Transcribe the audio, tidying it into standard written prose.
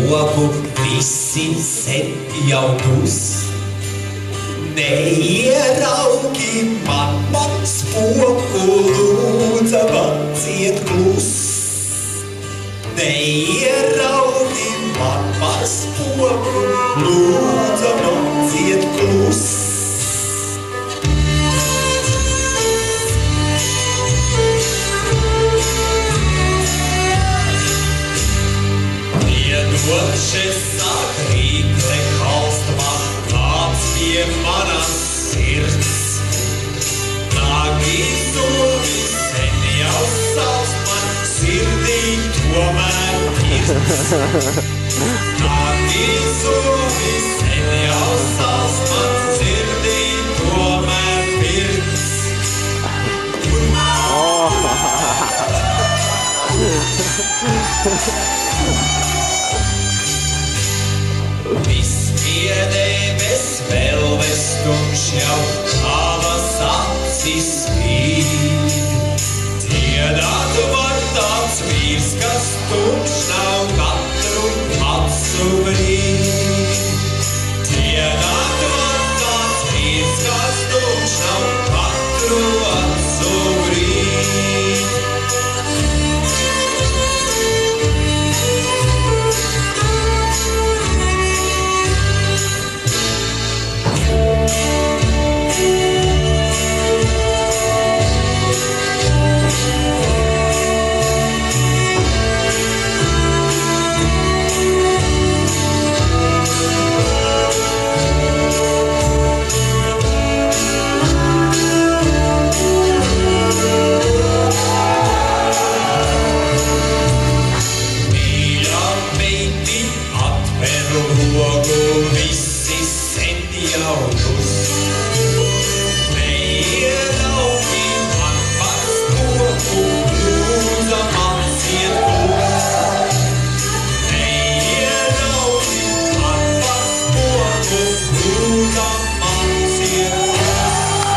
spoku, visi sen jaudus. Neieraugi man spoku, lūdza paciet klus. Neieraugi man spoku, lūdza paciet klus. Došas sāk rīkle kalstamā, kāds pie manas sirds. Nāk izdomi sen jau salst man sirdī tomēr pirts. Nāk izdomi sen jau salst man sirdī tomēr pirts. Viss pie debes vēl vestumš jau, tavas acis spīd. Dziedāt var tāds vīrs, kas tumš nav katru acu brīd. Dziedāt var tāds vīrs, kas tumš nav katru acu brīd. Visi sen jaudus.